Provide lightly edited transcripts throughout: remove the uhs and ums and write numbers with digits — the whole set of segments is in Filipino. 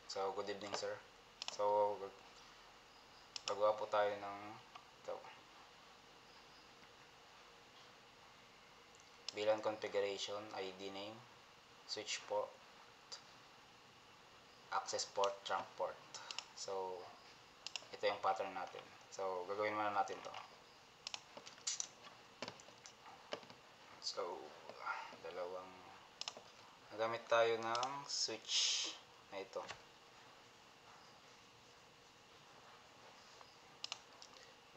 So, good evening sir. So, gagawa po tayo ng ito. VLAN configuration, ID name, switch port, access port, trunk port. So, ito yung pattern natin. So, gagawin muna natin to. So, nagamit tayo ng switch na ito.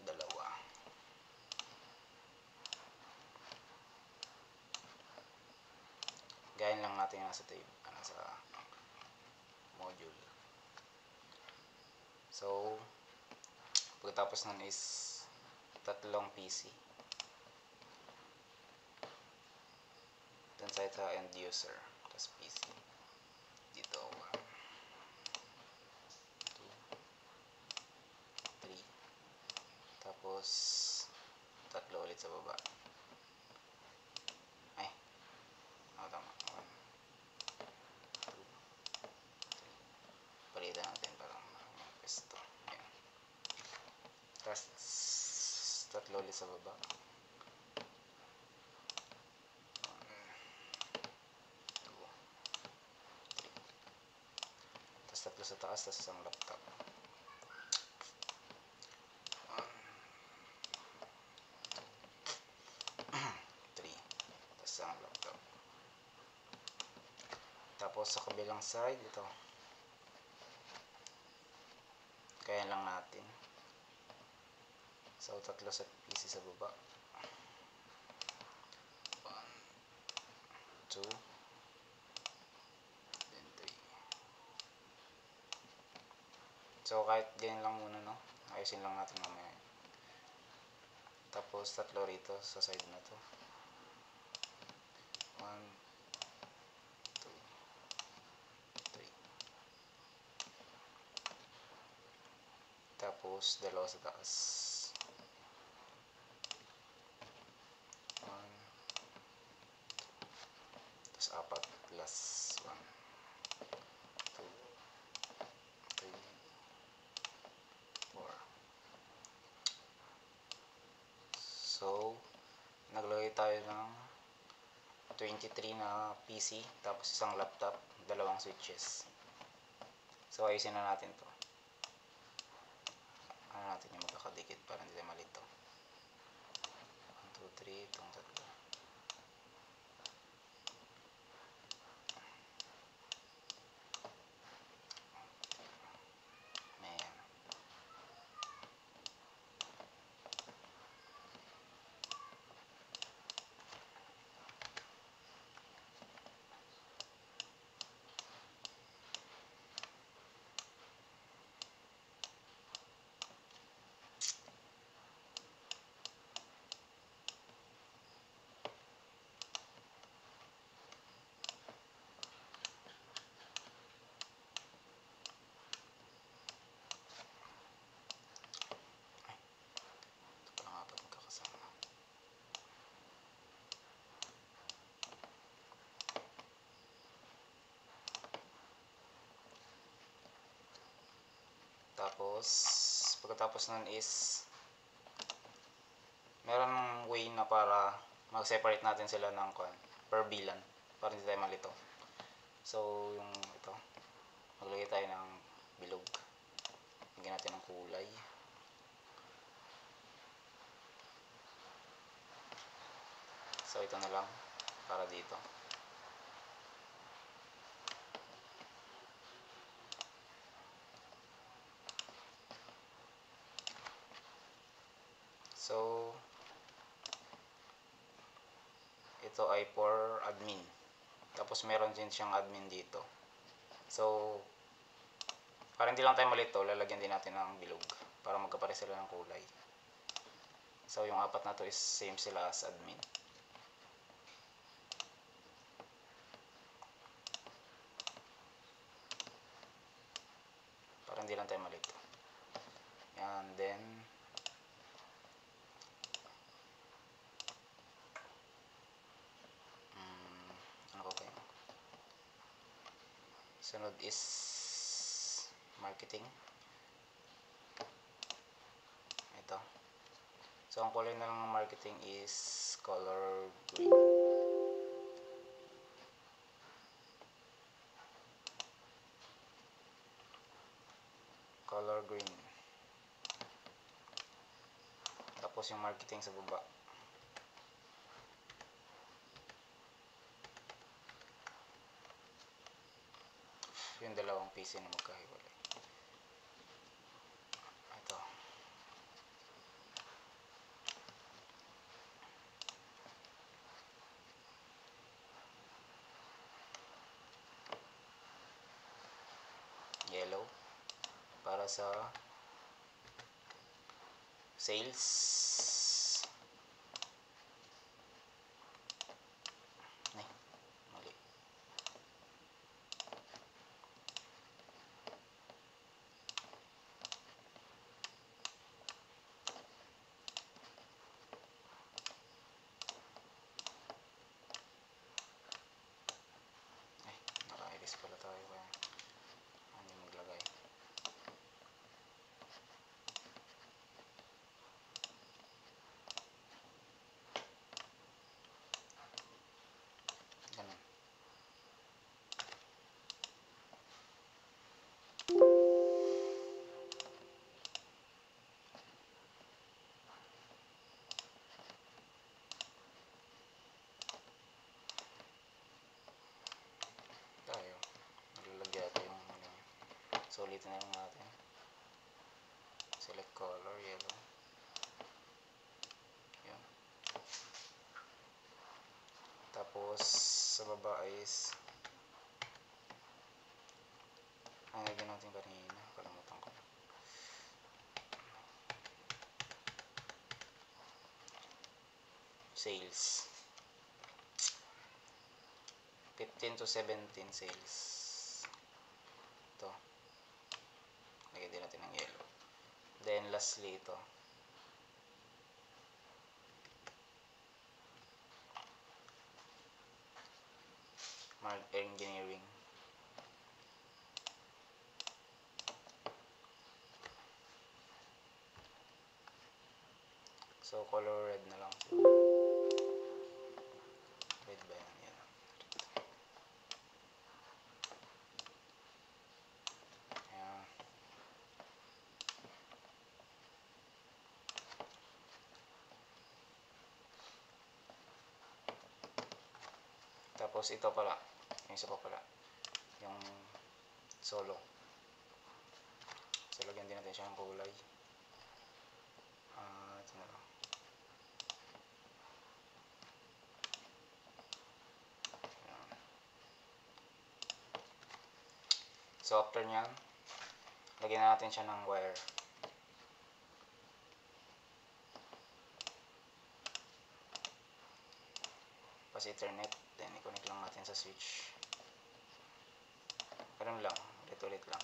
Dalawa. Gayan lang natin yung nasa module. So, pagkatapos nun is tatlong PC. Dun sa end user. Tapos PC. Dito, 1, 2, 3. Tapos, tatlo ulit sa baba. Ay, tama. 1, 2, 3. Palitan natin parang pwesto. Ayan. Tapos, tatlo ulit sa baba. 1, 2, 3. Tapos tatlo sa taas, tapos isang laptop. 3. Tapos isang laptop. Tapos sa kabilang side, ito. Kaya lang natin. So, tatlo sa PC sa baba. 1, 2, then 3. So, kahit ganyan lang muna, no? Ayusin lang natin mamaya. Tapos, tatlo rito sa side na to. 1, 2, 3. Tapos, dalawa sa taas. 1, 2. Tapos, apat plus 1, 2, 3, 4. So, naglagay tayo ng 23 na PC, tapos isang laptop, dalawang switches. So, ayusin na natin to. Ano natin yung magkakadikit para hindi tayo malito. 1, 2, 3, itong tatlo. Ayan. Tapos, pagkatapos nun is meron way na para mag-separate natin sila ng per VLAN para hindi tayo malito. So, yung ito, maglagay tayo ng bilog. Lagyan natin ng kulay. So, ito na lang para dito. So, ito ay for admin. Tapos meron din siyang admin dito. So, para hindi lang tayo malito, lalagyan din natin ng bilog para magkapare sila ng kulay. So, yung apat na to is same sila as admin. Para hindi lang tayo malito. And then, ano ba yun? Sunod is marketing. Ito. So, ang kulay na lang ng marketing is color green. Color green. Tapos yung marketing sa baba. Yung dalawang PC na magkahiwalay. Ito. Yellow. Para sa sales. Ay, mali. Ay, naka-iris pala tayo kaya hindi maglagay. Ganun. Tayo. Naglalagay ito yung ano. So, ulitin na lang natin. Select color, yellow. Yan. Tapos, sa baba is ang lagyan natin kanina. Kalimutan ko. Sales. 15 to 17 sales. Ito. Lagyan din natin ng yellow. Then, lastly, ito. Engineering. So, color red na lang. Red ba yan? Yan. Ayan. Tapos, ito pala. Yung isa pa pala. Yung solo. So, lagyan din natin siya ng kulay. Ito na lang. Ayan. So, after nyan, lagyan na natin siya ng wire. Pas Ethernet. Then, i-connect lang natin sa switch. Ganun lang. Ulit-ulit lang.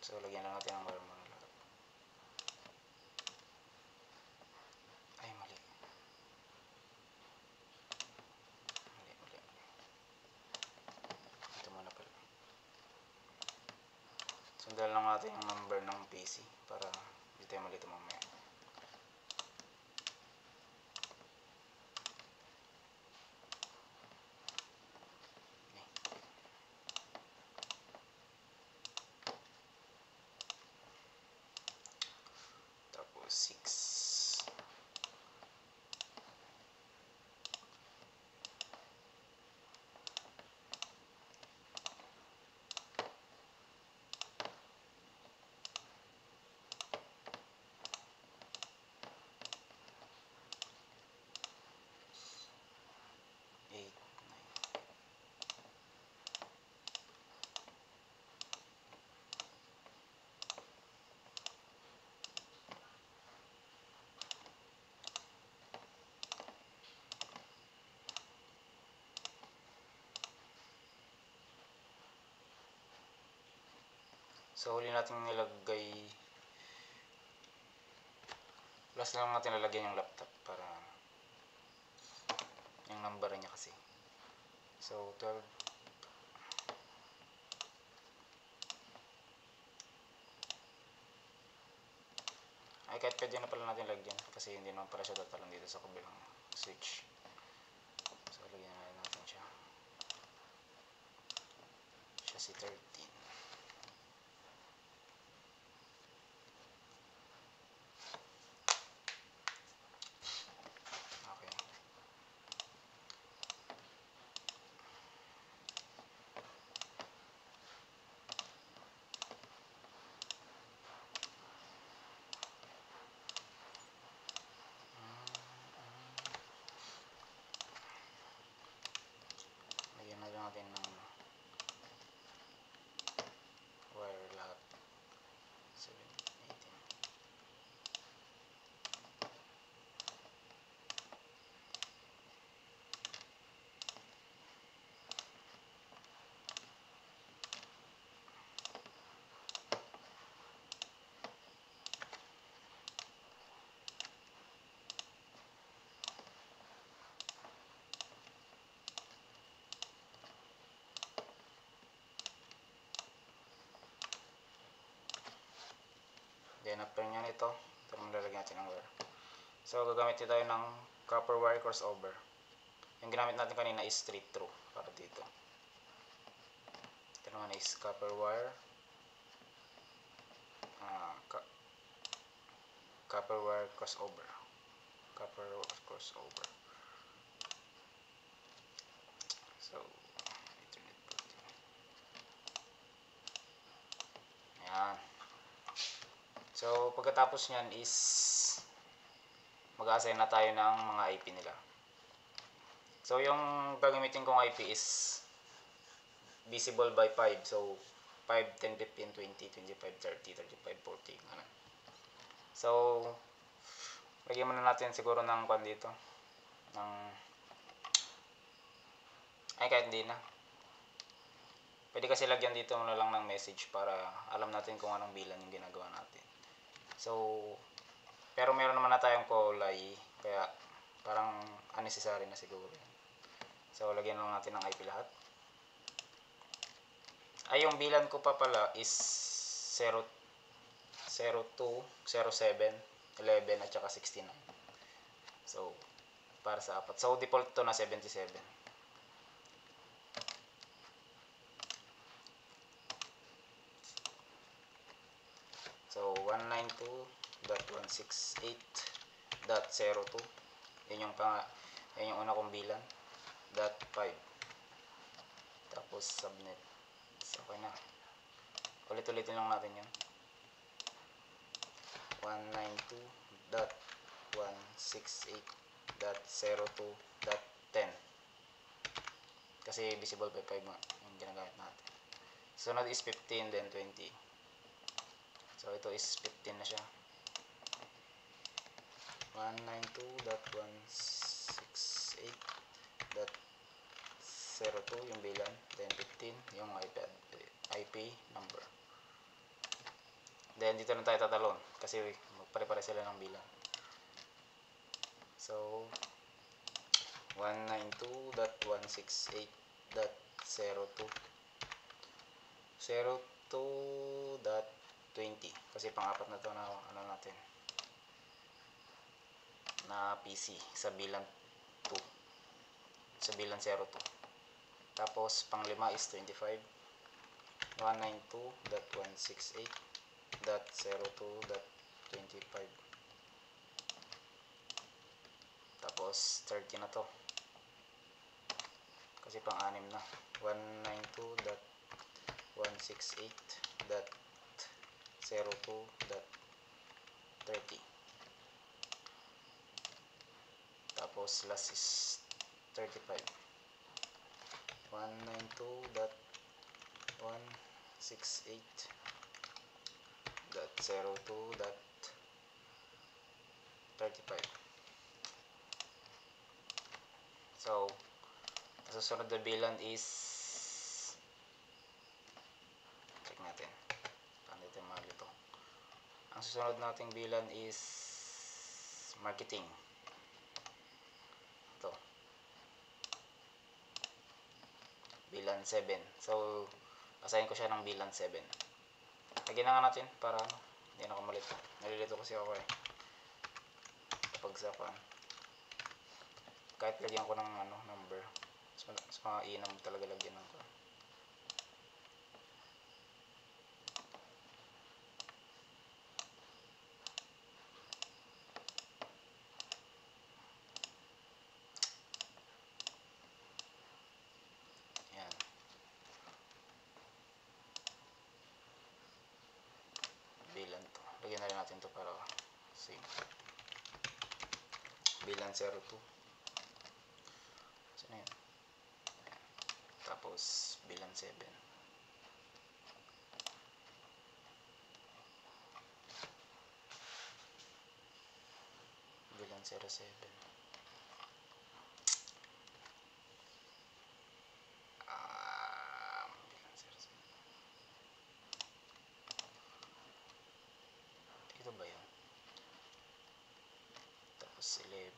So, lagyan lang natin ang wire muna lahat. Ay, mali. Mali. Ito muna pala. Sundan lang natin yung number ng PC para hindi tayo malito mamaya. Tapos 6. So, huli natin nilagay, last lang natin lalagyan yung laptop para yung number niya kasi. So, 12. Ay, kahit pwede na pala natin lagyan kasi hindi naman pala siya tatalan dito sa kabilang switch. So, lagyan na natin siya. Siya si 13. Okay. Lagyan na natin ng wire lahat. 7, 18. Then after nyan ito malalagyan natin ng wire. So gagamit tayo ng copper wire crossover. Yung ginamit natin kanina is straight through para dito. Ito naman is copper wire copper wire crossover. Copper crossover. So Ethernet port. Ayan. So, pagkatapos nyan is mag-assign na tayo ng mga IP nila. So, yung gagamitin kong IP is visible by 5. So, 5, 10, 15, 20, 25, 30, 35, 40. Ganun. So, lagyan muna natin siguro ng kwan dito. Ay, kahit hindi na. Pwede kasi lagyan dito na lang ng message para alam natin kung anong bilan yung ginagawa natin. So, pero meron naman na tayong kulay, kaya parang unnecessary na siguro yan. So, lagyan lang natin ng IP lahat. Ay, yung bilan ko pa pala is 0, 02, 07, 11, at saka 69. So, para sa apat. So, default to na 77. So, 192.168.02. Yan yung una kong bilan. .5. Tapos, subnet. So, okay na. Ulit-ulitin lang natin yan. 192.168.02.10. Kasi visible by 5 yung ginagamit natin. Sunod is 15, then 20. So, ito is 15 na siya. 192.168.02 yung bilan. Then 15 yung IP number. Then dito na tayo tatalon kasi pare-pare sila ng bilan. So 192.168.02 02.20 kasi pang-apat na to na ano natin na PC sa bilan 2, sa bilan 02. Tapos pang-lima is 25. 192.168.02.25. Tapos 30 na to kasi pang-anim na. 192.168.02.30. Tapos last is 35. 192.168.02.35. So, susunod na bilan is check natin. natin malito. Ang susunod nating bilan is marketing. Ito. Bilan 7. So, assign ko siya ng bilan 7. Lagyan na nga natin para hindi na ako malito. Nalilito kasi ako eh. Kapag sa kahit lagyan ko ng number. Mas mainam talaga lagyan ng ko. Yan. Bilan to. Lagyan na rin natin to para same. Bilan 02. Saan na yun? Tapos bilan 7. Bilan 07. Bilan 07. Ito ba yun? Tapos 11.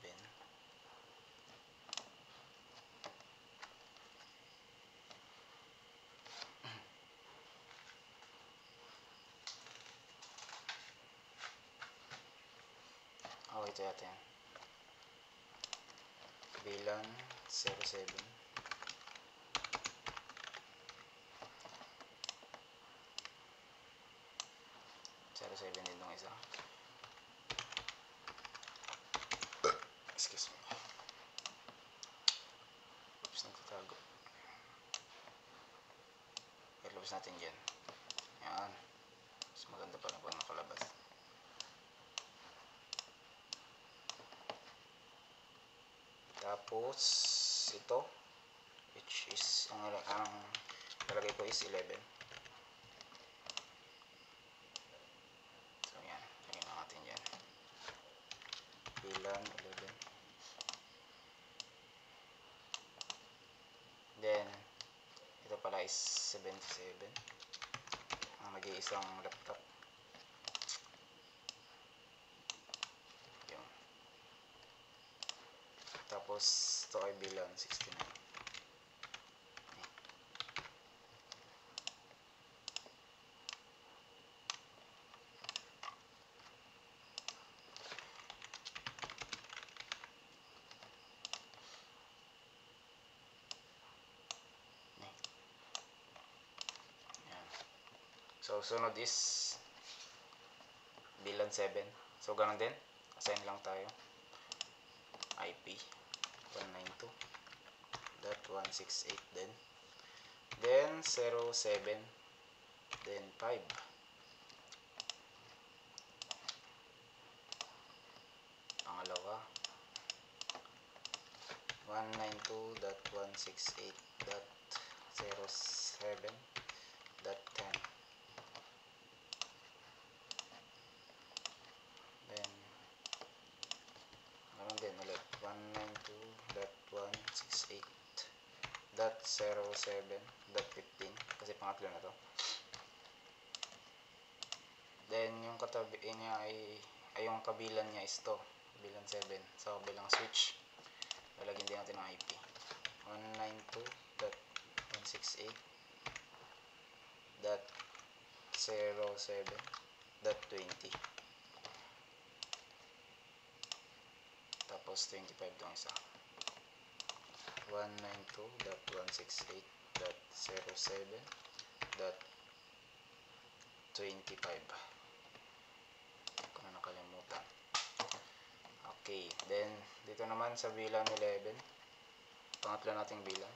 Ito yata yan. Bilan 07. 07 din nung isa. Excuse me. Oops, nagtatago. Ilabas natin dyan. Yan. Mas maganda pa na pag nakalabas. Tapos, ito. Which is, ang nalagay ko is 11. So, yan. Lagyan na natin dyan. Bilan 11. Then, ito pala is 77. Ang nag-iisang laptop. Yun. Tapos, ito ay bilan 69. So, sunod is bilan 7. So, ganun din. Assign lang tayo. IP 192.168 din. Then, 07. Then, 5. Pangalawa. 192.168.07.10. Then ulit 192.168.07.15 kasi pangatlo na to. Then yung katabi niya ay yung kabilan niya is to, bilan 7. So bilang switch, lalagyan din natin ng IP 192.168.07.20. Tapos 25 dong isa. 192.168.07.25. Kung na nakalimutan. Okay, then dito naman sa bilan 11, pangatlo nating bilan.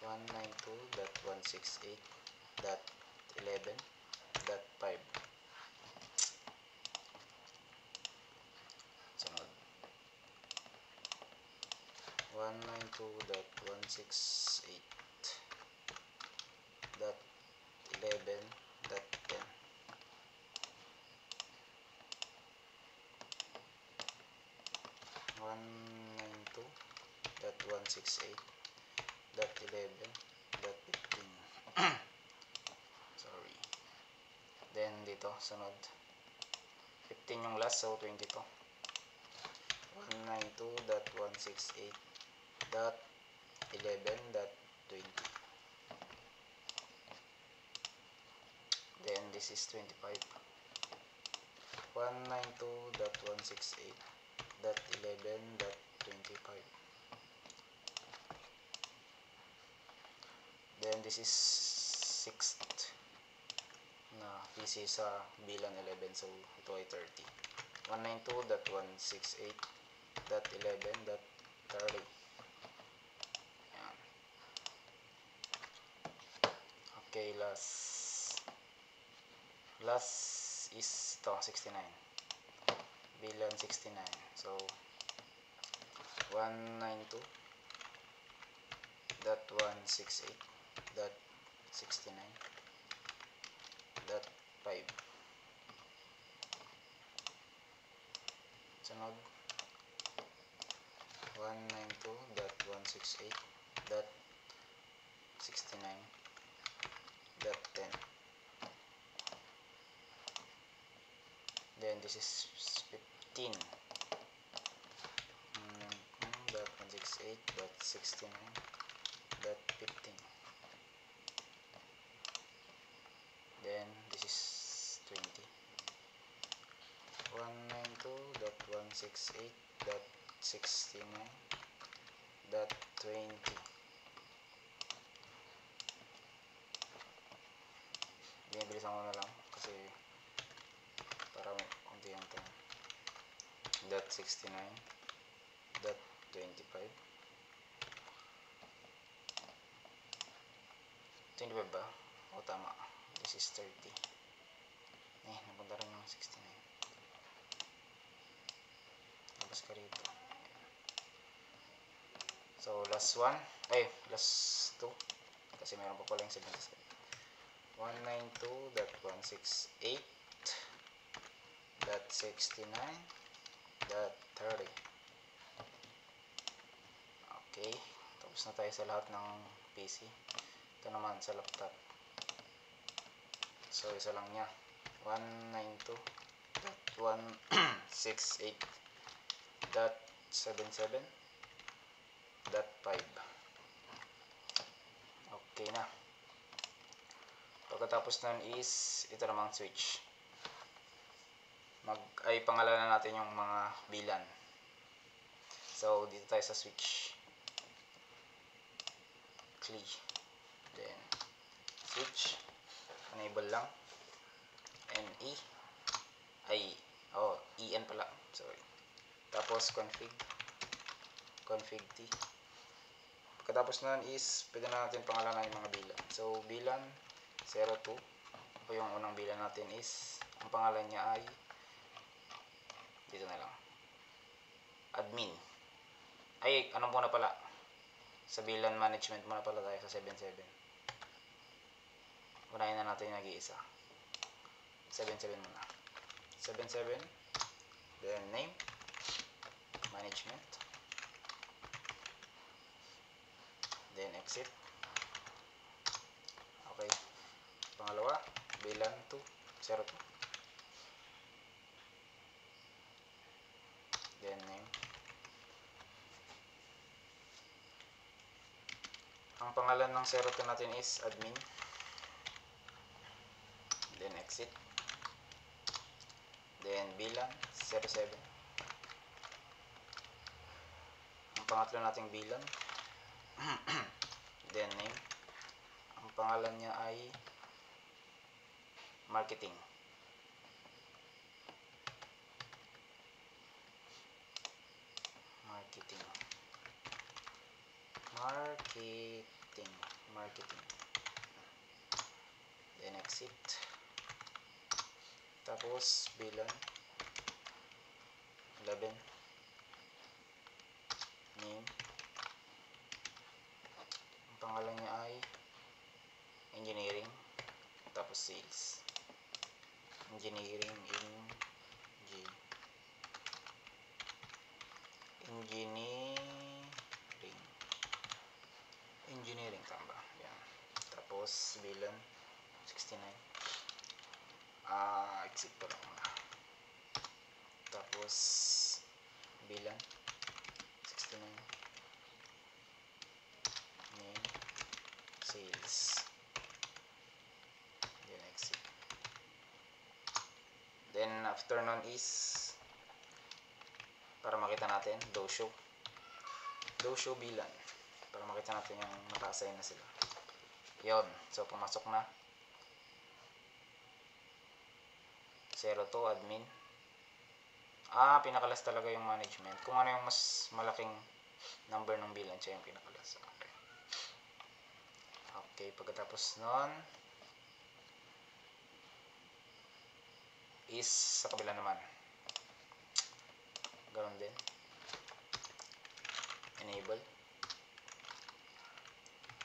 192.168.11.5. Sunod 192.168.11.10. 192.168.11.15. Sorry. sunod. 15 yung last, so 22. 192.168.11.20. Then this is 25. 192.168.11.25. Then this is 6th na PC sa bilan 11, so ito ay 30. 192.168.11.30. Ayan. Okay, last is ito, 69. Bilan 69. So 192.168.69.5. Sunod 192.168.69.10. Then this is 15. 192.168.69.15. Then this is 20. 192.168.69.20. Binibilisan ko na lang kasi para may konti yung time. .69.25. ba? O tama. This is 30. Napunta rin yung 69. Labas ka rito. So last one. Last 2. Kasi meron pa pala yung 77. 192.168.69.30. Okay. Tapos na tayo sa lahat ng PC. Ito naman sa laptop. So isa lang niya. 192.168.77.5. Okay na. Pagkatapos nun is ito namang switch. Pangalanan natin yung mga bilan. So dito tayo sa switch. CLI. Then switch. Enable lang. NE. EN pala. Sorry. Tapos config T. Pagkatapos nun is pwede na natin pangalanan yung mga bilan. So bilan 02. O yung unang bilan natin is ang pangalan niya ay dito na lang. Admin. Ano muna pala? Sa bilan management muna pala tayo sa 77. Unahin na natin yung nag-iisa. 77 muna. 77. Then name. Management. Then exit. Okay. Pangalawa. Bilan 2. 02. Then name. Ang pangalan ng 02 natin is admin. Then exit. Then bilan 07. Ang pangatlo nating bilan. Then name. Ang pangalan niya ay marketing. Then exit. Tapos bilan 11. Name. Ang pangalan niya ay engineering. Tapos sales. Engineering tama ba? Yan. Tapos bilan 69. exit pa lang muna. Tapos bilan 69, name, sales, then exit. Then after nun is para makita natin do show bilan para makita natin yung naka-assign na sila. Yon, so pumasok na 02 admin. Pinakalas talaga yung management. Kung ano yung mas malaking number ng bilan, siya yung pinakalas. Okay, pagkatapos nun is sa kabila naman ganoon din, enable,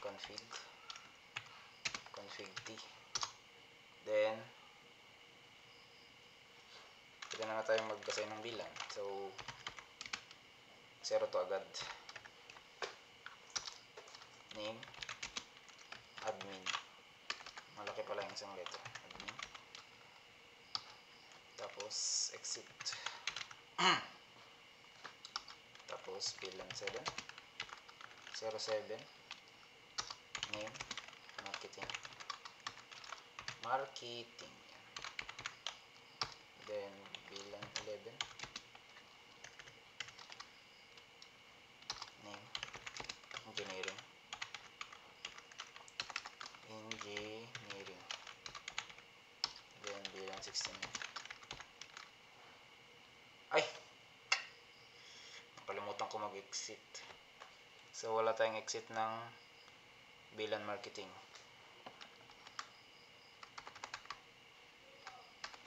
config t, then pwede na tayong mag-assign ng bilan. So 02 agad, name, admin, malaki pala yung isang letter, admin, tapos exit. Tapos bilan 07, name, marketing, then bilan 11, name, engineering, then bilan 69. Nakalimutan ko mag-exit. So wala tayong exit ng bilan marketing.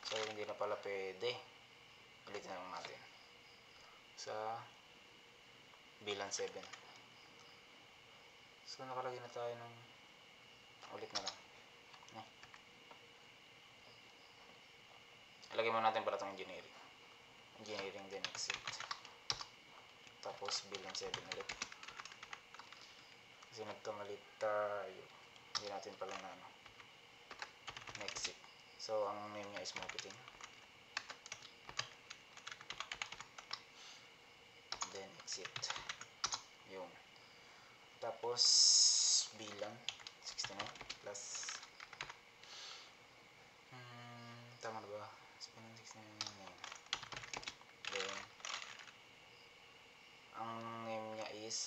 So hindi na pala pwede. Ulitin na lang natin sa bilan 7. So nakalagay na tayo ng ulit na lang. Ilagay mo natin pala itong engineering then exit. Tapos bilan 7 ulit. Kasi nagkamalit tayo. Hindi natin pala na exit. So ang name niya is marketing. Then exit. Yung. Tapos bilan 69 plus tama na ba? 69 name. Then ang name niya is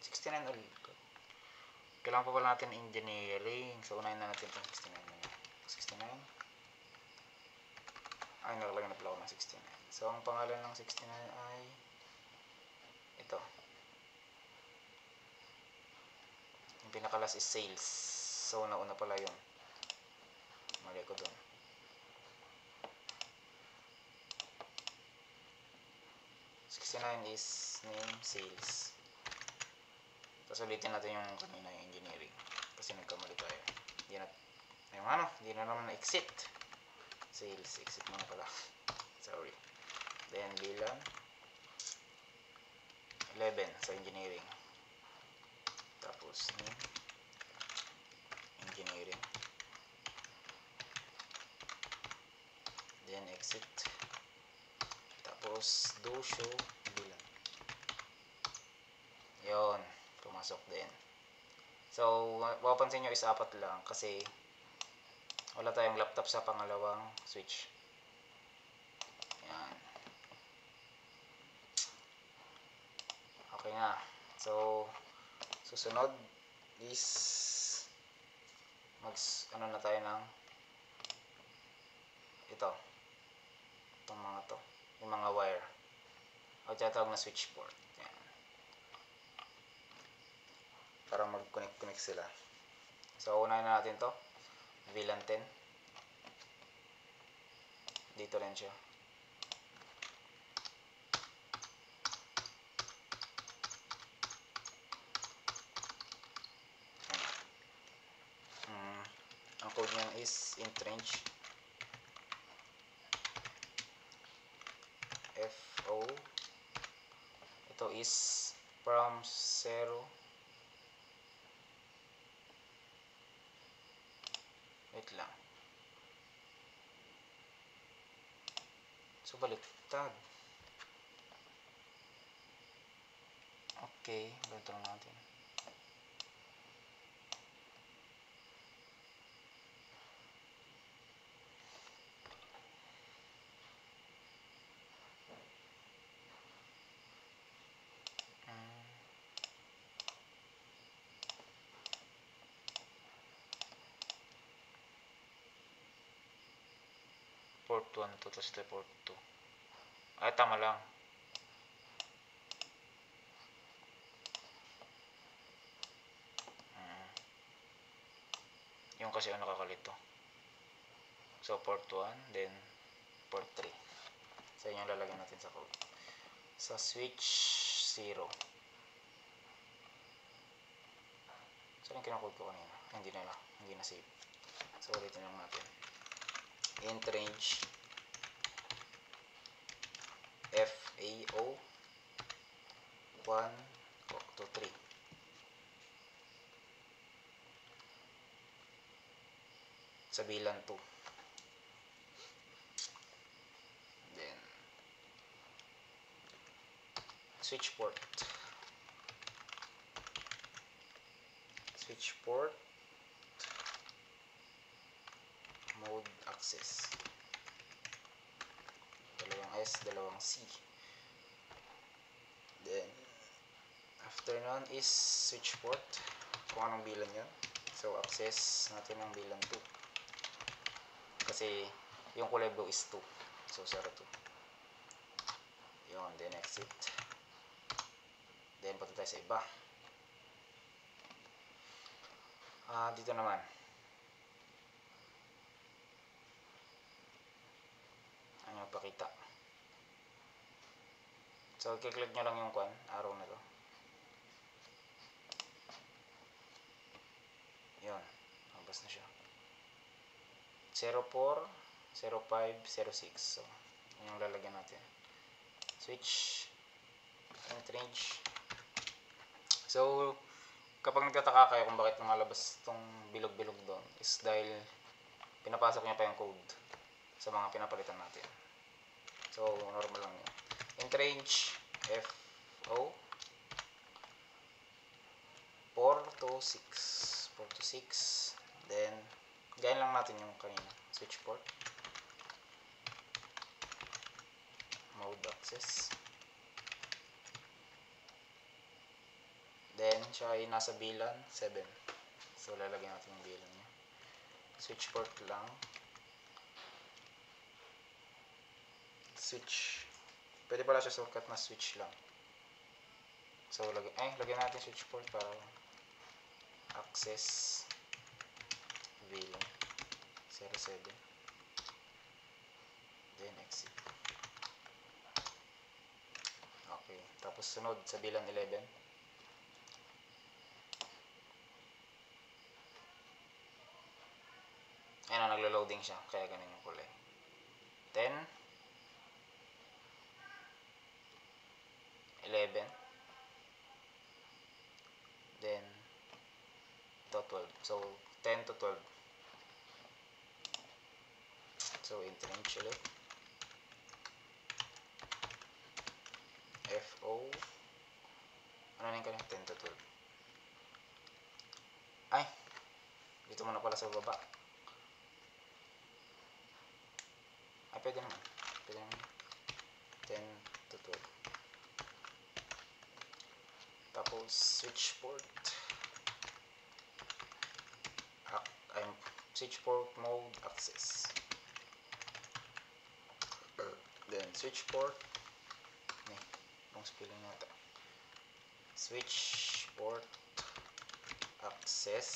69 ulit. Kailangan pa pala natin engineering. So unahin na natin itong 69 na yun. 69 nakalagay na pala ako ng 69. So ang pangalan ng 69 ay ito. Yung pinakalas is sales. So nauna pala yun. Mali ko dun. is name, sales. Tapos ulitin natin yung kanina yung engineering. Kasi nagkamali tayo. Hindi na naman na-exit. Sales, exit muna pala. Sorry. Then bilan 11 sa engineering. Tapos name, engineering. Then exit. Tapos do show bilan. Yon, pumasok din. So mapapansin nyo is 4 lang kasi wala tayong laptop sa pangalawang switch. Yan. Okay na. So susunod is na tayo ng itong mga to, yung mga wire o tinatawag na switch port. Yan. Para mag-connect sila. So unahin na natin to, VLAN 10. Dito rin siya. Ang code niyan is entrench FO. Ito is from 0. Wait lang. So, baliktad. Okay, ganito lang natin. Port 1 to, tapos port 2. Ay, tama lang. Yung kasi ang nakakalito. So, port 1, then port 3. So, yun yung lalagyan natin sa code. Sa switch 0. So, yung kinakode ko kanina. Hindi na save. So, ulitin lang natin. Int range FAO 1 to 3. Sa bilan 2. Then, switch port. Switch port. Mode access. Dalawang S, dalawang C. Then, after nun is switch port. Kung anong bilan yan. So, access natin ang bilan 2. Kasi, yung kulay blue is 2. So, 02. Yun, then exit. Then, punta tayo sa iba. Dito naman. Ano yung pakita? So, kiklik nyo lang yung arrow na to. Yun. Labas na siya. 04, 05, 06. So, yun yung lalagyan natin. Switch. Int range. So, kapag nagtataka kayo kung bakit lumalabas itong bilog-bilog doon, is dahil pinapasok niya pa yung code sa mga pinapalitan natin. So, normal lang yun. Int range FO 4 to 6. 4 to 6. Then, gayin lang natin yung kanina. Switch port. Mode access. Then, siya ay nasa bilan 7. So, lalagyan natin yung bilan niya. Switch port lang. Switch. Pwede pala siya shortcut na switch lang. So, lagyan natin switch port para access bilan 07. Then, exit. Okay. Tapos, sunod sa bilan 11. Ayan na, naglo-loading siya. Kaya ganun yung kulay. 10. 11. Then, to 12. So, 10 to 12. So, int range ulit. FO. Ano na yung kanina? 10 to 12. Ay! Dito muna pala sa baba. Ay, pwede naman. Pwede naman. 10 to 12. Tapos, switch port. Switch port mode access. Then, switch port. Long spelling nata. Switch port access.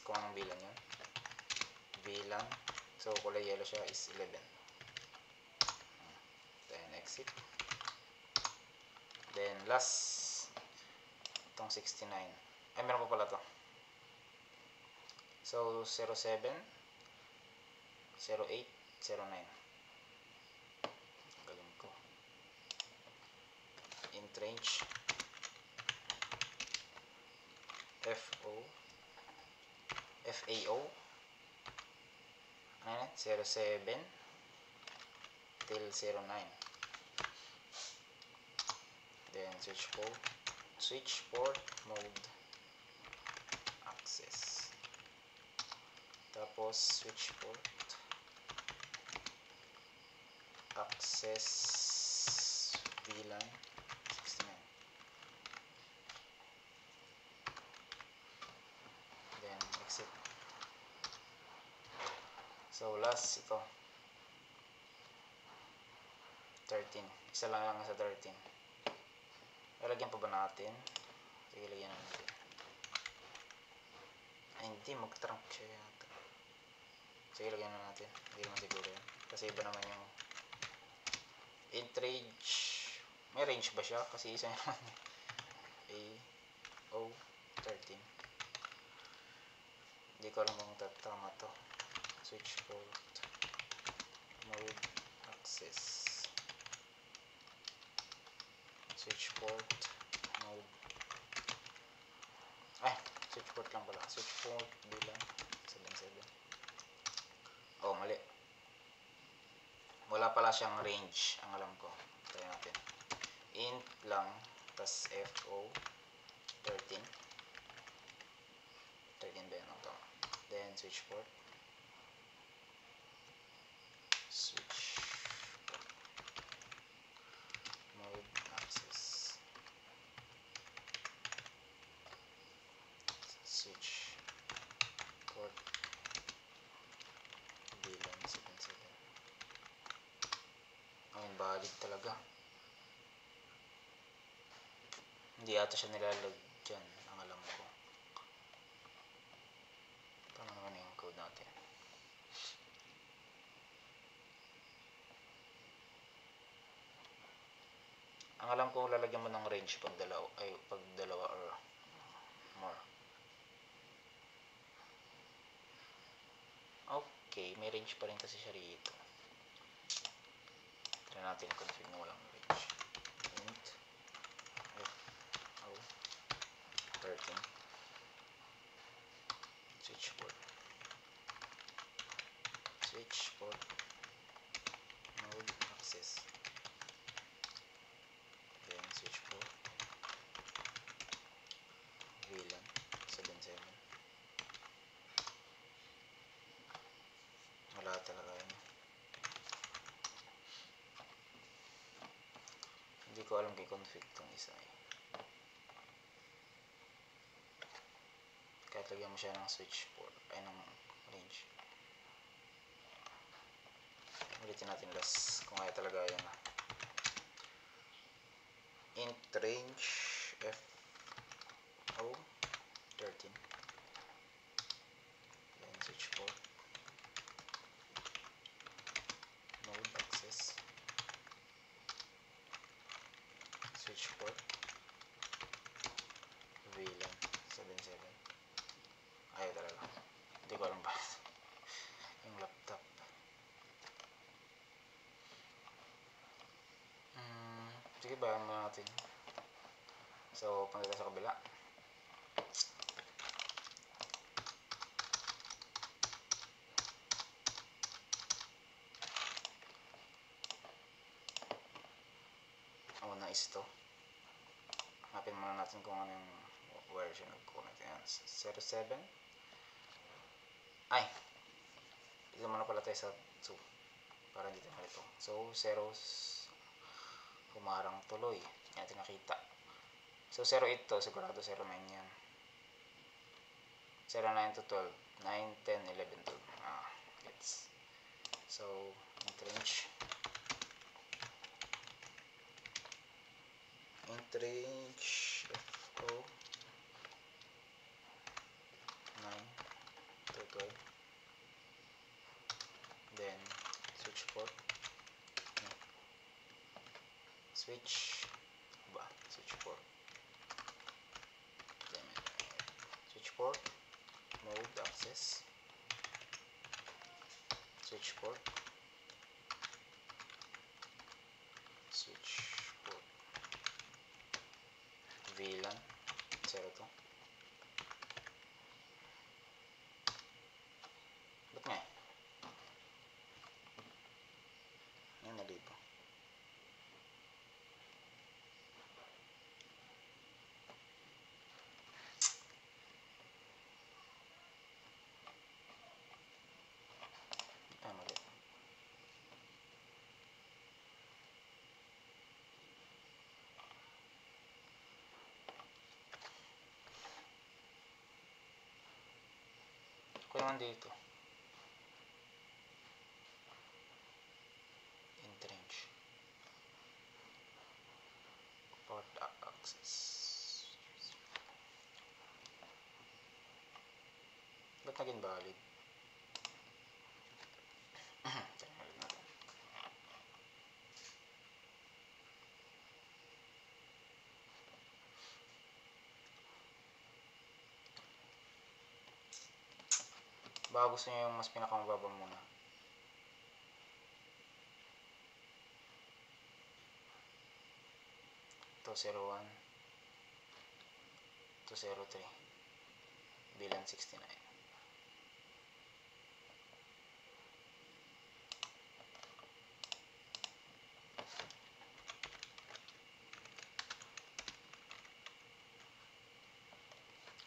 Kung anong bilan yan. Bilan. So, kulay yellow siya is 11. Then, exit. Then, last. Itong 69. Ay, meron pa pala to. So, 07, 08, 09. Galing ko. Int range FAO ano yan? 07, still 09. Then switch port mode access. Tapos switch port access VLAN 69. Then exit. So last ito 13. Isa lang sa 13. Lalagyan pa ba natin? Sige, lagyan natin. Ay, hindi. Mag-trunk siya yata. Sige, lagyan na natin. Hindi naman siguro yan. Kasi iba naman yung int range. May range ba siya? Kasi isa naman. A013. Hindi ko alam kung tama to. Switch port mode access. Switch port mode. Ay, switch port lang pala. Switch port bilang 77. Oh, mali. Wala pala siyang range, ang alam ko. Try natin. Int lang, tas FO 13. 13 ba yun? Ito. Then switch port. Switch port mode access. Switch port bilang 77. Oh, invalid talaga. Hindi ata siya nilalagyan, ang alam ko. Tama naman yung code natin. Ang alam ko, lalagyan mo ng range pag dalawa or more. Okay, may range pa rin kasi siya rito. Try natin i-config na walang range. Int FO 13. Switch port mode access. Then switch port VLAN 77. Wala talaga yun. Hindi ko alam kay config tong isa eh. Kahit lagyan mo siya ng switch port ay ng range. Ulitin natin last kung kaya talaga yun. Int range FO 13. Then switch port mode access. Switch port VLAN 77. Ayaw talaga. Hindi ko alam ba yung laptop. Sige, bayan mo natin. So, punta tayo sa kabila. Nice to. Hanapin muna natin kung ano yung version of connect. Yan, 07. Ay! Dito muna pala tayo sa 2. Para hindi tayo malito. So, zeros humarang tuloy. Hindi natin nakita. So, 08 to. Sigurado 09 yan. 09 to 12. 9, 10, 11, 12. Gets. So, int range. Int range FO 9 to 12. Then, switch port. Switch port. Switch port mode access. Switch port. Switch port VLAN 02. Ba't nga? Yan, nalipo. naman dito. Entrench. Port access. Ba't naging valid? Baka gusto nyo yung mas pinakamababa muna. Ito 01 to 03 bilang 69.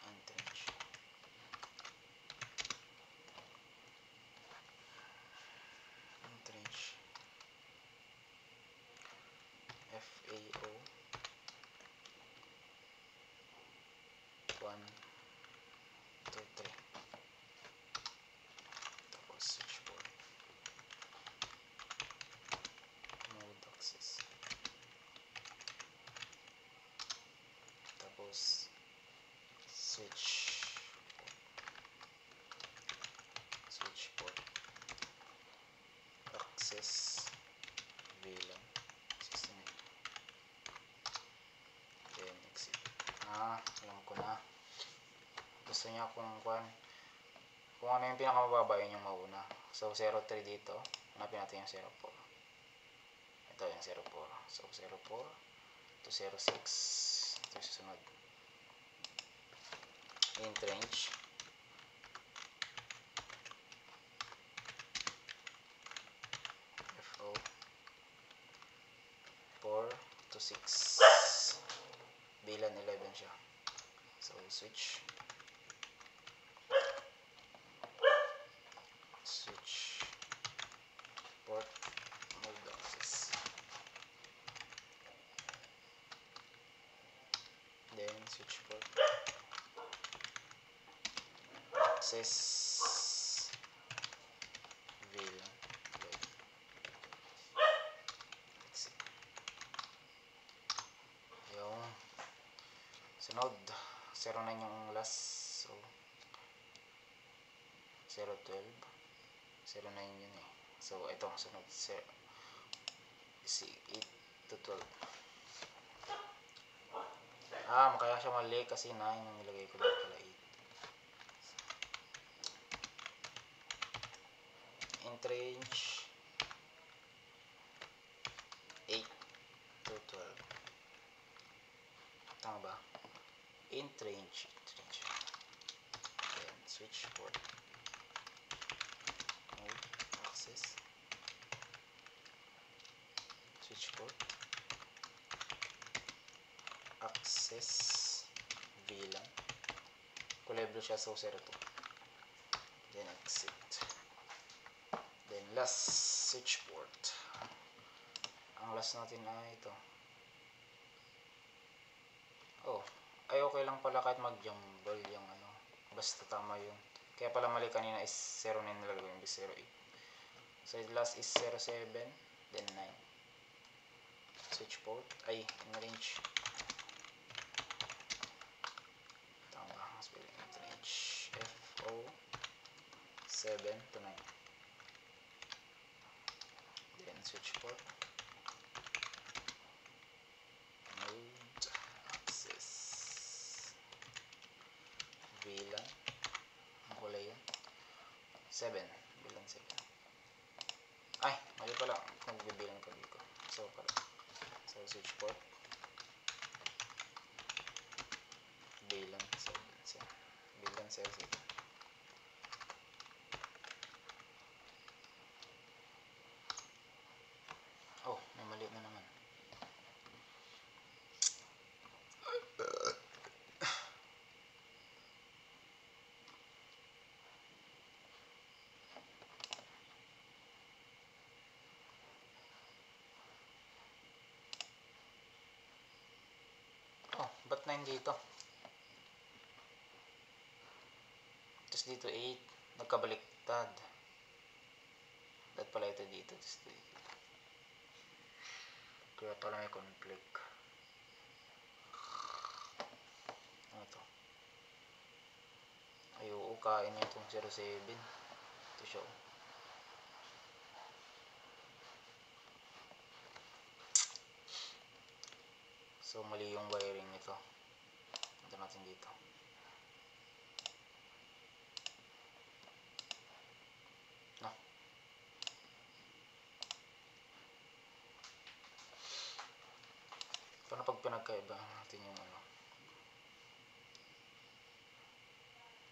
Entrench. Entrench. FAO 1 2 3. Tapos switchboard. Mode access. Tapos switchboard access VLAN 69. Then exit. Alam ko na. Gusto niya kung ano yung pinakamababa, yun yung mauna. So 03 dito, hanapin natin yung 04. Ito yung 04. So 04 to 06. Ito yung susunod. Entrench. FO 4 to 6. Bilan 11 siya. So switch port mode access. Then switch port access VLAN load. Exit. Yung sunod 09 yung last. So 012 09 yun eh. So ito sunod 8 to 12. Kaya siya mali kasi 9 yung nilagay ko dito pala 8. Entrench 8 to 12. Tama ba? Entrench. Then switch port mode access. Switch port access VLAN. Kulay blue siya, so 02. Then exit. Then last switch port. Ang last natin ay ito. Okay lang pala kahit mag-jumble yung basta tama yun. Kaya pala mali kanina is 09 nilagay yung 08. So last is 07 then 9. Switch port ay entrench. Tama ba ang spelling? Entrench FO 7 to 9. Then switch port mode access VLAN. Ang kulay yun 7. VLAN 7. Ay, mali pala. Magbibilang ko dito. So switch port VLAN 7. VLAN 7. May mali na naman. Ba't 9 dito? Tapos dito 8. Nagkabaliktad. Dapat pala ito dito. Kaya pala may conflict. Ano to? Ay, oo, kain niya itong 07. Ito siya. So, mali yung wiring nito. Ito natin dito. No. Paano pag pinagkaiba natin yung ano?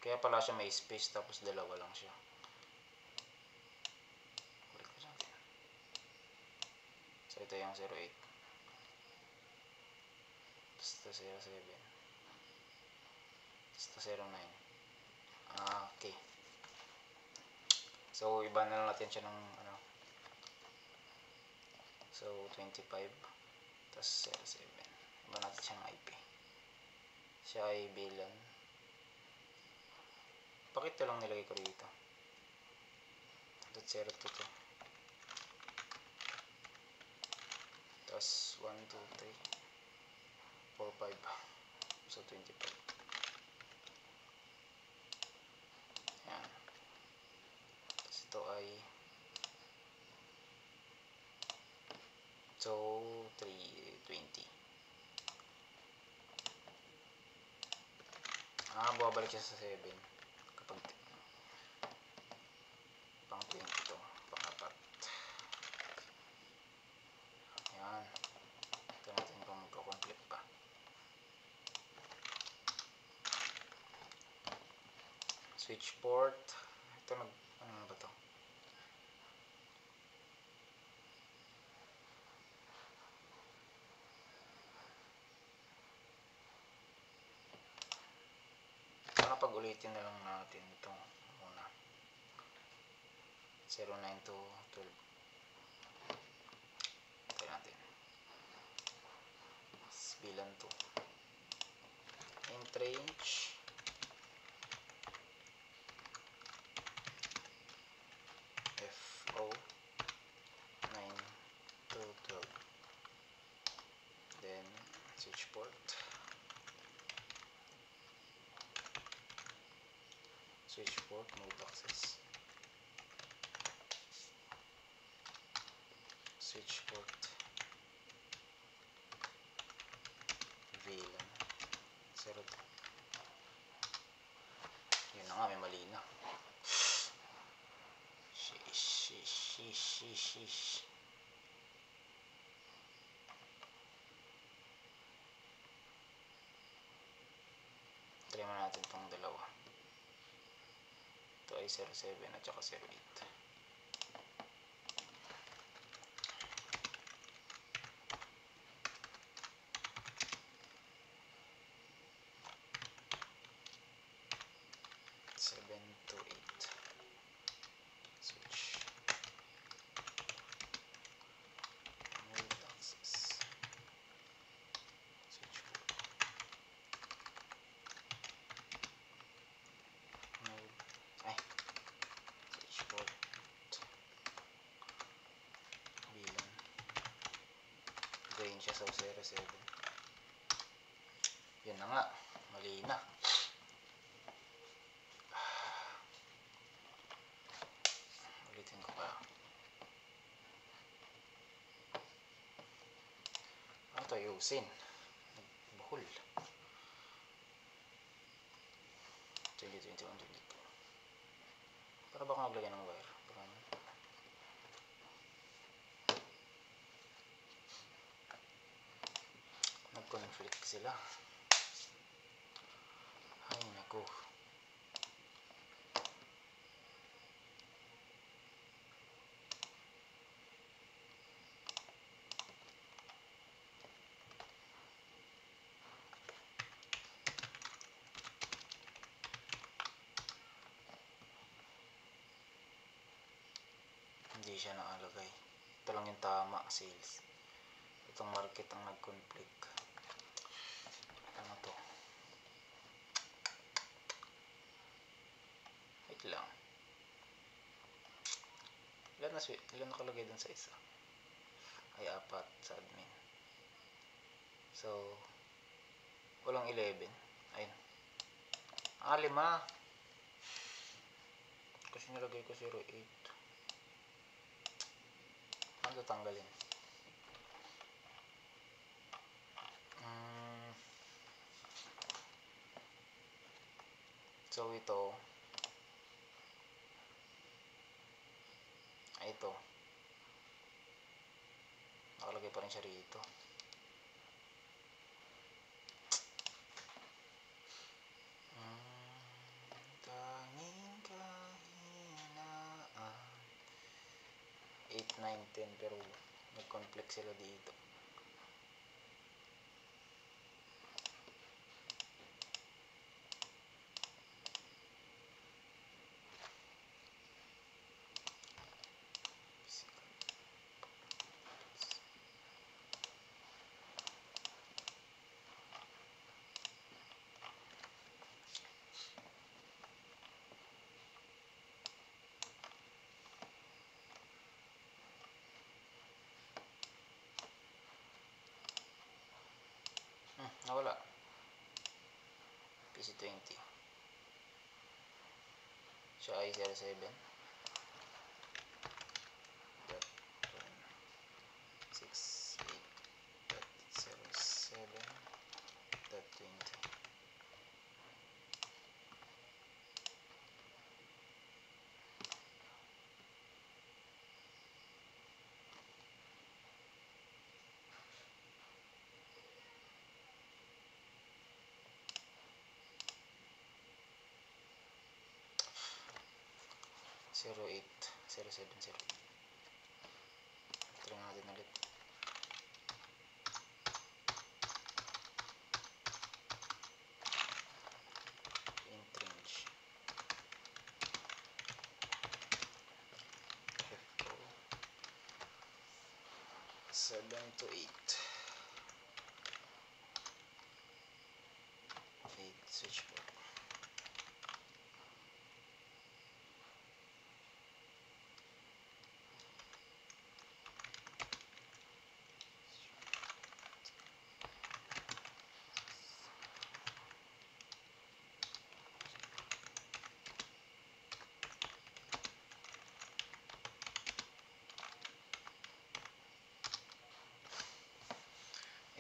Kaya pala siya may space tapos dalawa lang siya. Balik natin. So, ito yung 08. Tapos ito 07. Tapos ito 09. Okay. So, iba na lang natin siya ng ano. So, 25. Tapos 07. Iba natin siya ng IP. Siya ay bilan. Bakit ito lang nilagay ko dito? .0 to 2. Tapos 1, 2, 3, 4, 5. So 25. Yan. Tapos ito ay so 320. Bumabalik siya sa 7 kapag pang 20 to, pang-apat. Yan. Ito natin kung magko-conflict pa. Switch port. Ito ano ba to? Sana pag-ulitin na lang natin itong muna. 09 to 12. Ito natin. Bilan 2. Int range. FO 9 to 12. Then switch port. Switch port, mode access. Switch port. VLAN 02. Yun na nga, may mali na. Shish. Try mo natin itong dalawa. Ito ay 07 at saka 08. Gain siya sa 07. Yun na nga, mali na. Ulitin ko pa. Ano ito ayusin? Buhol. 2021, 22. Para baka naglagay ng wire. Nag-conflict sila. Ay naku. Hindi siya nakalagay. Ito lang yung tama, sales. Itong market ang nag-conflict. Ano to? Wait lang. Ilan nakalagay dun sa isa? Ay 4 sa admin. So, walang 11. Ayun. 5. Kasi nilagay ko 08. Ano tanggalin? So, ito. Ay, ito. Nakalagay pa rin siya rito. Tanging kahinaan. 8, 9, 10 pero nag-conflict sila dito. Nawala. PC20. Siya ay 07. Dot 68.07.20. Zero 8, 07, 0. Try natin ulit. Int range. Ito. 7 to 8. 8 switchboard.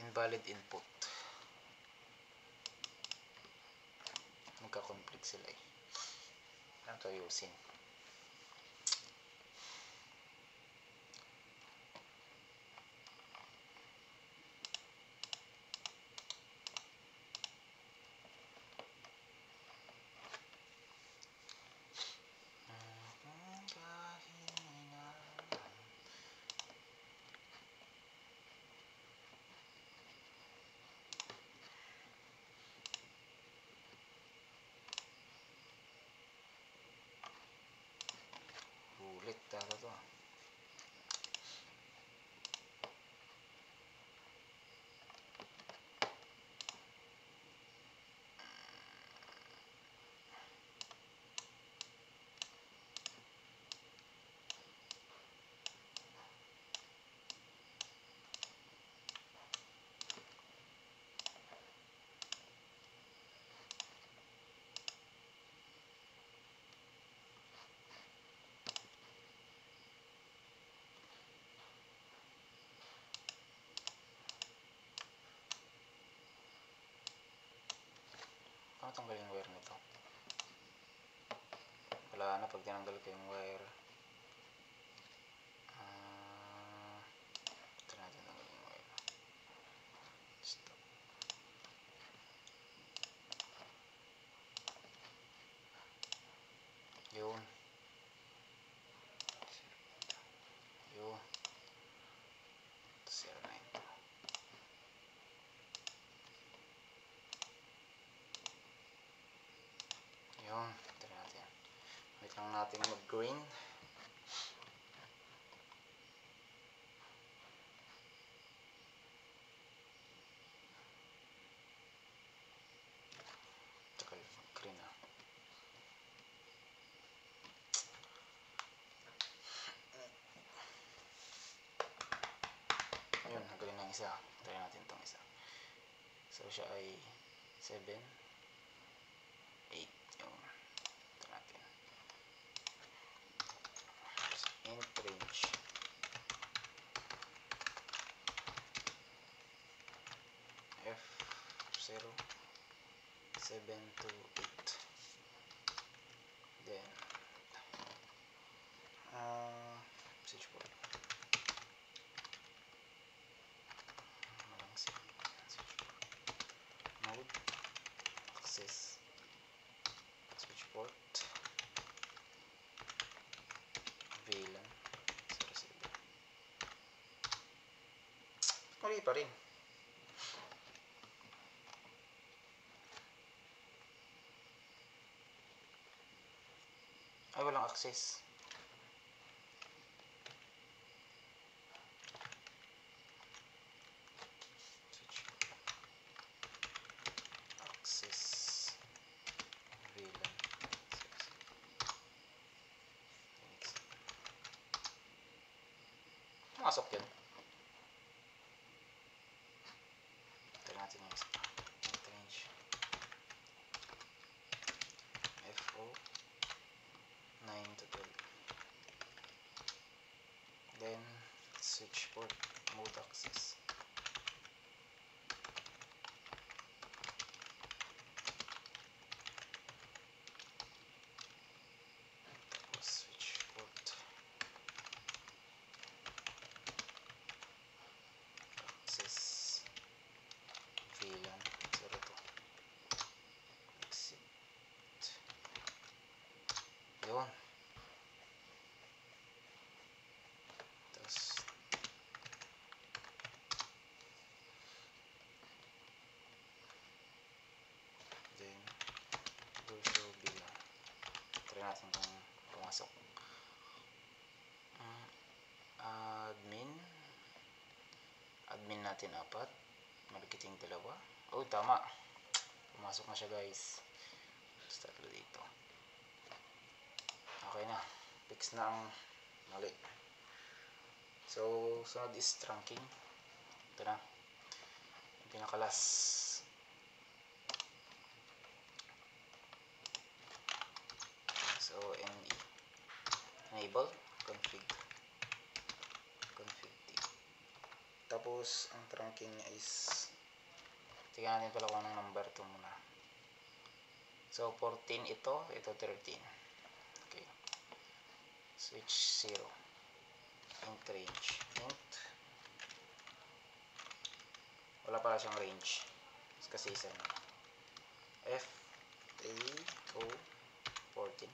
Invalid input. Nagka-conflict sila eh. Ano ito ayusin? Ulit data to. Ano tanggal yung wire nito? Wala na pag tinanggal ko yung wire. Ito natin tanggal yung wire. Stop. Yun. Yun. 09. Yun. Ito natin. Wait lang natin mag-green. Takal mag-green ah. isa. Try natin tong isa. So, siya ay 7, 8. Yung, ito natin. Int range. F0, 7 to 8. Then, switch port. Mode, access, switch port, VLAN, 07. Mali pa rin. Ay, walang access. Access, VLAN, masok yun. Ito natin yung isa. Range FO 9 to 12. Then switch port, mode access. Tapos switch port, access, VLAN 02. Exit. Yun. Tapos then virtual VLAN. Try natin kung pumasok. Admin natin 4, malikiting 2. Oh, tama, pumasok na siya, guys. Start dito. Okay na, fix na ang mali. So, sunod is trunking. Ito na yung pinakalas. So, enable config t. Tapos ang trunking niya is, tingnan natin pala kung anong number ito muna. So 14 ito 13. Okay, switch 0, int range, int, wala pala siyang range kasi isa na, FAO 14.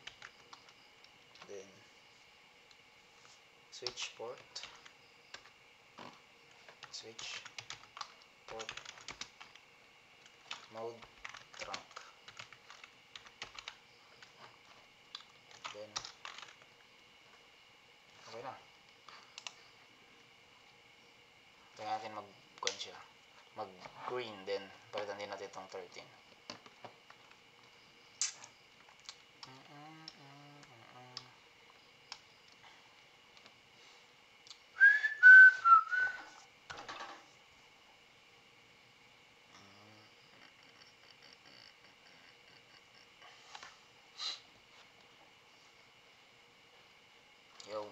Then switch port, mode trunk. Then okay na. Tingnan natin mag-gun siya, mag-green. Then palitan din natin itong 13. Yun,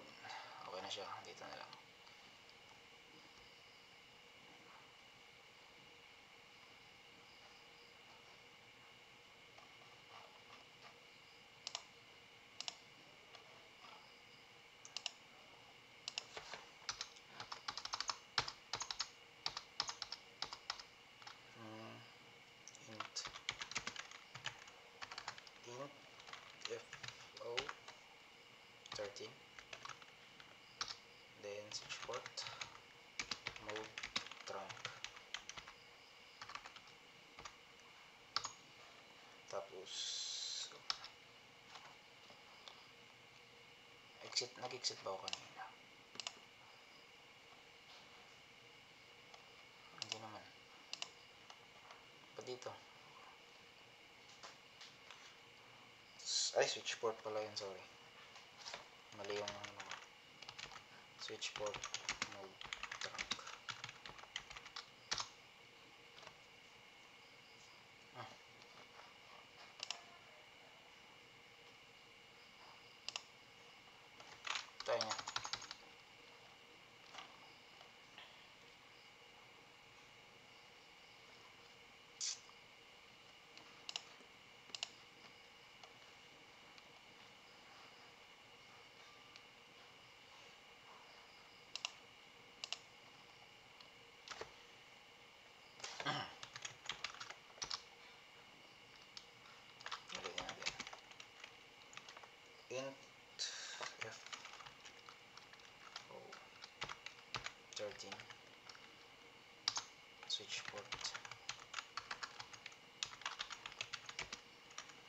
okay na siya. Dito na lang. int FO 13. Then switch port, mode trunk. Tapos exit, nag-exit ba ako kanina? Hindi naman. Pa dito. Ay, switch port pala yun, sorry. Mali yung switch port, mode trunk. tayo niya. Ulitin natin. Int f o 13 switch port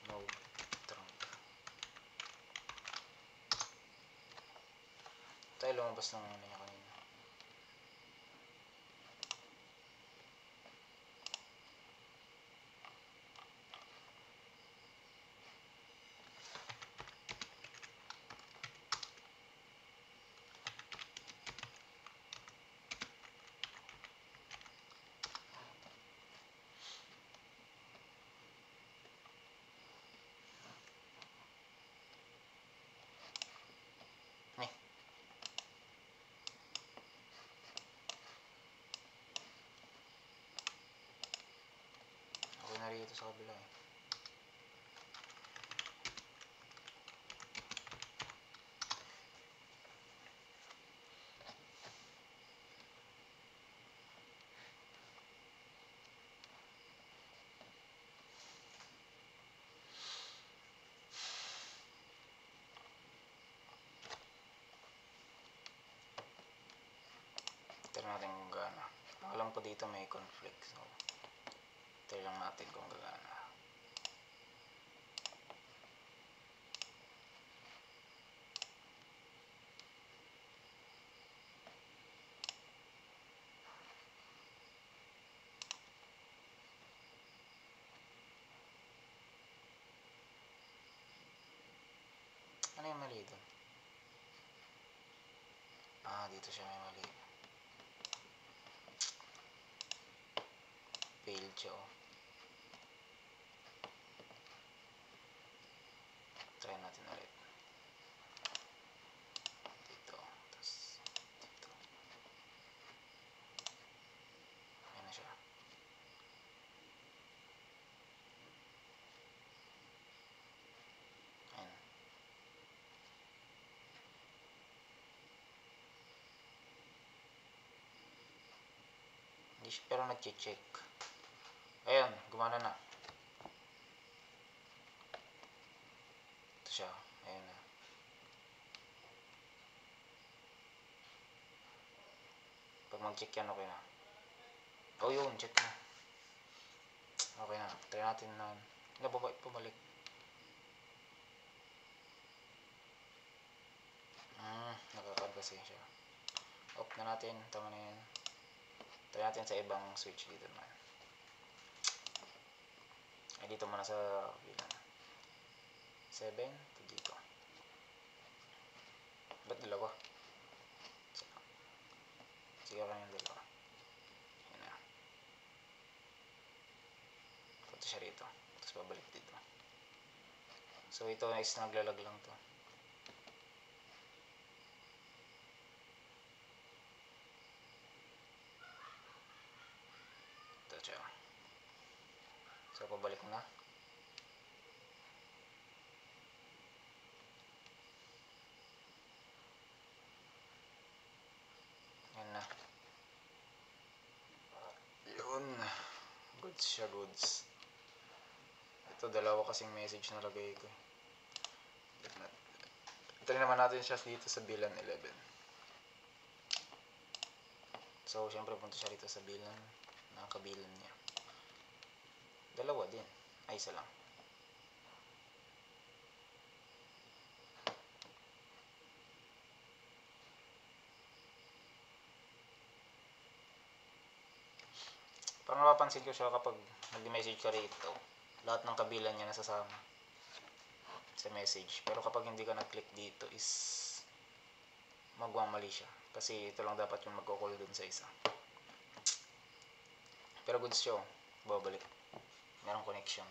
node trunk. Tayo lumabas ng ano niya kanina. Okay na rito sa kabila eh. Try natin kung gana. Alam ko dito may conflict. So, try lang natin kung gana. Ano yung mali doon? Ah, dito siya may mali. Failed siya oh. Try natin ulit. Dito. Tapos dito. Ayan na siya. Ayan. Hindi siya, pero nag-check. Ayan, gumana na. Ito siya. Ayan na. Pag mag-check yan, okay na. Oh yun, check na. Okay na. Try natin na. Pabalik. Nakaka-kasi siya. Off na natin. Tama na yan. Try natin sa ibang switch dito naman. Ay, dito muna sa bilang 7 to dito. Ba't dalawa? Sige ka yung dalawa. Yan na. Punta siya rito. Tapos babalik dito. So ito is naglalag lang to. Ito siya. So pabalik na. Yan na. Yun. Goods siya, goods. Ito dalawa kasing message na lagay ko. Try naman natin siya dito sa bilan 11. So syempre punta siya dito sa bilan. Nakakabilan niya. Dalawa din. Ay, isa lang. Parang napapansin ko siya kapag nag-message ka rito, lahat ng kabilan niya nasasama sa message. Pero kapag hindi ka nag-click dito is magmamali siya. Kasi ito lang dapat yung magko-call dun sa isa. Pero goods siya. Babalik. Merong connection.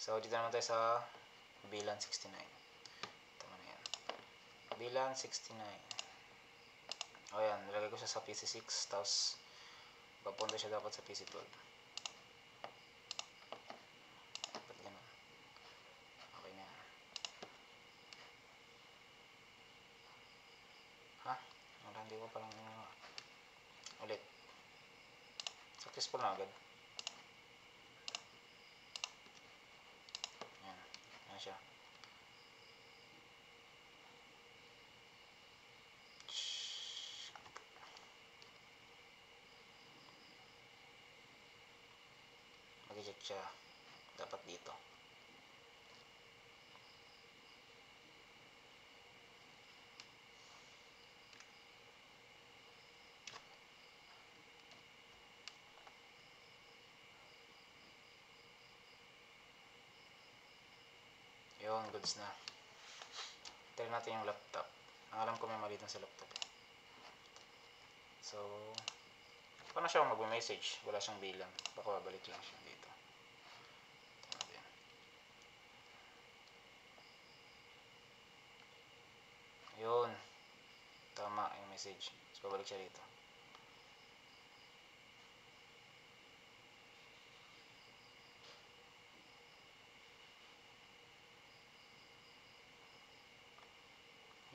So dito naman tayo sa bilan 69. Tama na yan. VLAN 69. O yan, nilagay ko siya sa PC6, tapos papunta siya dapat sa PC12. Ba't ganun? Okay na yan. Ha? Wala, hindi ko palang ulit. Successful na agad. Yan. Yan siya. Mag-check siya. Dapat dito. Yun, goods na. Try natin yung laptop. Ang alam ko may mali dun sa laptop. So, paano siya mag-message? Wala siyang bilang. Baka babalik lang siya dito. Yun. Tama yung message. So, babalik siya dito.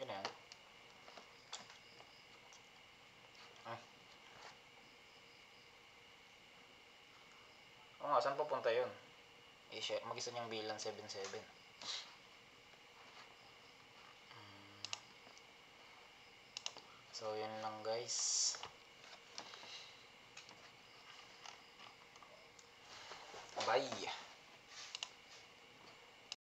Yun na yan. Oo nga, saan papunta yun? Mag-isa niyang bilang 77. So, yun lang guys. Bye!